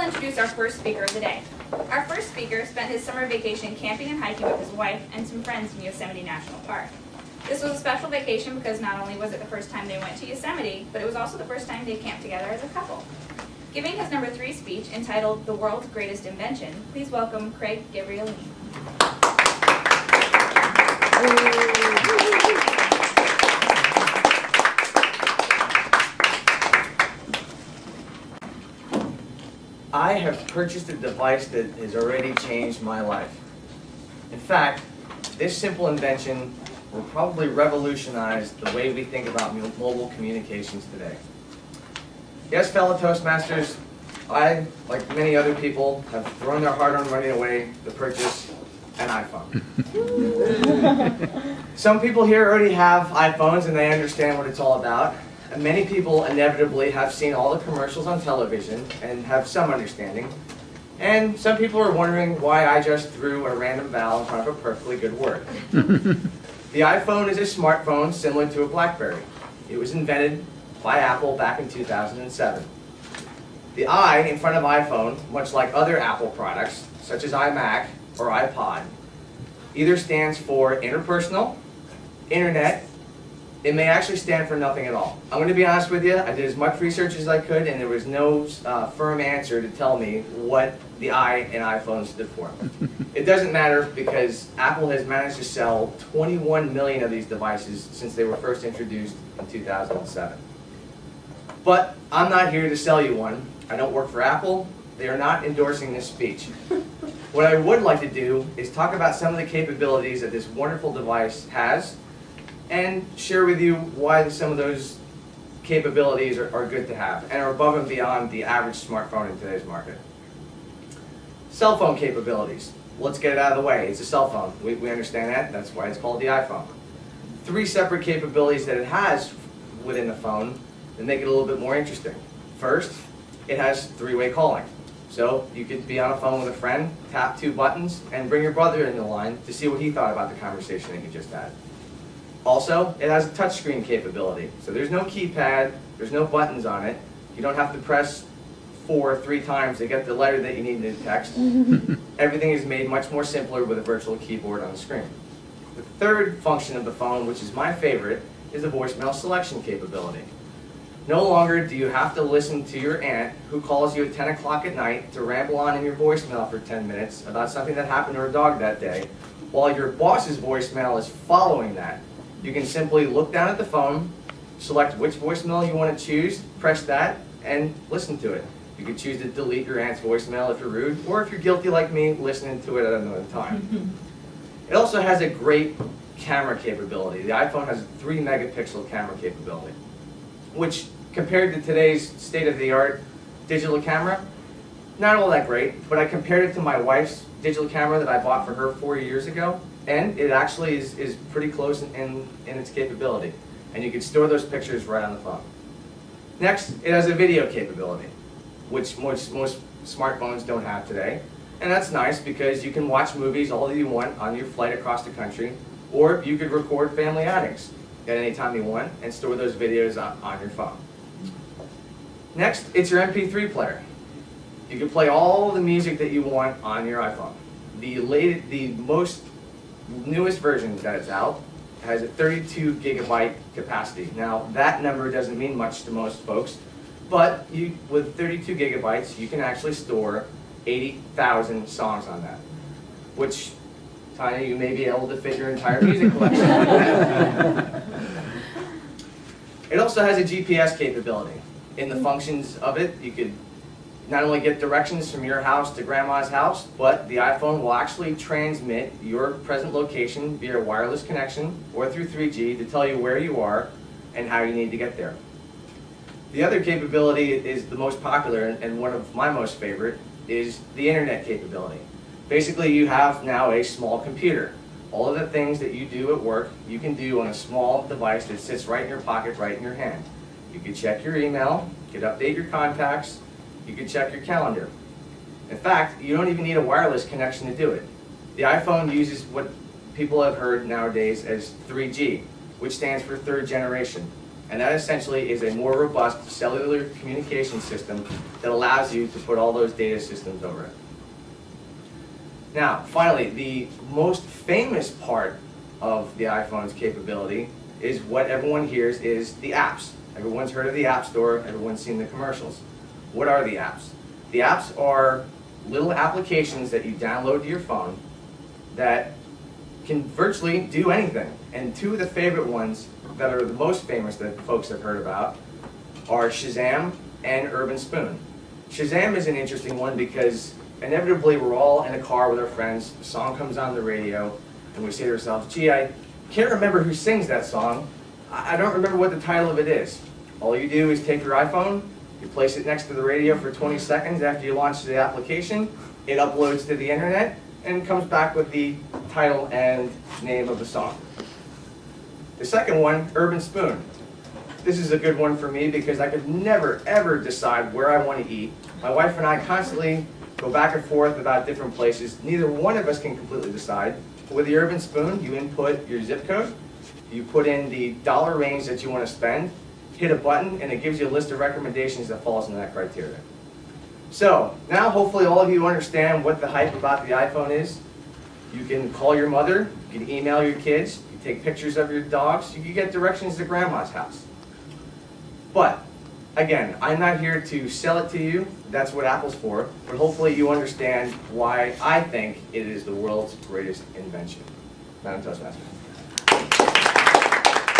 introduce our first speaker of the day. Our first speaker spent his summer vacation camping and hiking with his wife and some friends in Yosemite National Park. This was a special vacation because not only was it the first time they went to Yosemite, but it was also the first time they camped together as a couple. Giving his number 3 speech entitled The World's Greatest Invention, please welcome Craig Gabrielini. I have purchased a device that has already changed my life. In fact, this simple invention will probably revolutionize the way we think about mobile communications today. Yes, fellow Toastmasters, I, like many other people, have thrown their hard-earned money away to purchase an iPhone. Some people here already have iPhones and they understand what it's all about. And many people inevitably have seen all the commercials on television and have some understanding. And some people are wondering why I just threw a random vowel in front of a perfectly good word. The iPhone is a smartphone similar to a BlackBerry. It was invented by Apple back in 2007. The I in front of iPhone, much like other Apple products, such as iMac or iPod, either stands for interpersonal, internet. It may actually stand for nothing at all. I'm going to be honest with you, I did as much research as I could and there was no firm answer to tell me what the I in iPhone stood for. It doesn't matter because Apple has managed to sell 21 million of these devices since they were first introduced in 2007. But I'm not here to sell you one. I don't work for Apple. They are not endorsing this speech. What I would like to do is talk about some of the capabilities that this wonderful device has and share with you why some of those capabilities are good to have and are above and beyond the average smartphone in today's market. Cell phone capabilities. Let's get it out of the way. It's a cell phone. We understand that. That's why it's called the iPhone. 3 separate capabilities that it has within the phone that make it a little bit more interesting. First, it has 3-way calling. So you could be on a phone with a friend, tap 2 buttons, and bring your brother in the line to see what he thought about the conversation that you just had. Also, it has a touchscreen capability. So there's no keypad, there's no buttons on it. You don't have to press 4 3 times to get the letter that you need to text. Everything is made much more simpler with a virtual keyboard on the screen. The third function of the phone, which is my favorite, is the voicemail selection capability. No longer do you have to listen to your aunt who calls you at 10 o'clock at night to ramble on in your voicemail for 10 minutes about something that happened to her dog that day, while your boss's voicemail is following that. You can simply look down at the phone, select which voicemail you want to choose, press that, and listen to it. You can choose to delete your aunt's voicemail if you're rude, or if you're guilty like me, listening to it at another time. It also has a great camera capability. The iPhone has a 3-megapixel camera capability, which compared to today's state-of-the-art digital camera, not all that great, but I compared it to my wife's digital camera that I bought for her 4 years ago, and it actually is pretty close in its capability. And you can store those pictures right on the phone. Next, it has a video capability, which most smartphones don't have today. And that's nice because you can watch movies all that you want on your flight across the country, or you could record family outings at any time you want and store those videos on your phone. Next, it's your Mp3 player. You can play all the music that you want on your iPhone. The most newest version that is out has a 32 gigabyte capacity. Now, that number doesn't mean much to most folks, but with 32 gigabytes, you can actually store 80,000 songs on that, which, Tanya, you may be able to fit your entire music collection. It also has a GPS capability. In the functions of it, you could not only get directions from your house to grandma's house, but the iPhone will actually transmit your present location via wireless connection or through 3G to tell you where you are and how you need to get there. The other capability is the most popular and one of my most favorite is the internet capability. Basically, you have now a small computer. All of the things that you do at work, you can do on a small device that sits right in your pocket, right in your hand. You can check your email, you can update your contacts, you can check your calendar. In fact, you don't even need a wireless connection to do it. The iPhone uses what people have heard nowadays as 3G, which stands for third generation. And that essentially is a more robust cellular communication system that allows you to put all those data systems over it. Now, finally, the most famous part of the iPhone's capability is what everyone hears is the apps. Everyone's heard of the App Store, everyone's seen the commercials. What are the apps? The apps are little applications that you download to your phone that can virtually do anything. And two of the favorite ones that are the most famous that folks have heard about are Shazam and Urbanspoon. Shazam is an interesting one because inevitably we're all in a car with our friends, a song comes on the radio, and we say to ourselves, gee, I can't remember who sings that song. I don't remember what the title of it is. All you do is take your iPhone, you place it next to the radio for 20 seconds after you launch the application, it uploads to the internet, and comes back with the title and name of the song. The second one, Urbanspoon. This is a good one for me because I could never, ever decide where I want to eat. My wife and I constantly go back and forth about different places. Neither one of us can completely decide. With the Urbanspoon, you input your zip code, you put in the dollar range that you want to spend, hit a button, and it gives you a list of recommendations that falls into that criteria. So, now hopefully all of you understand what the hype about the iPhone is. You can call your mother, you can email your kids, you can take pictures of your dogs, you can get directions to grandma's house. But, again, I'm not here to sell it to you, that's what Apple's for, but hopefully you understand why I think it is the world's greatest invention. Madam Toastmaster.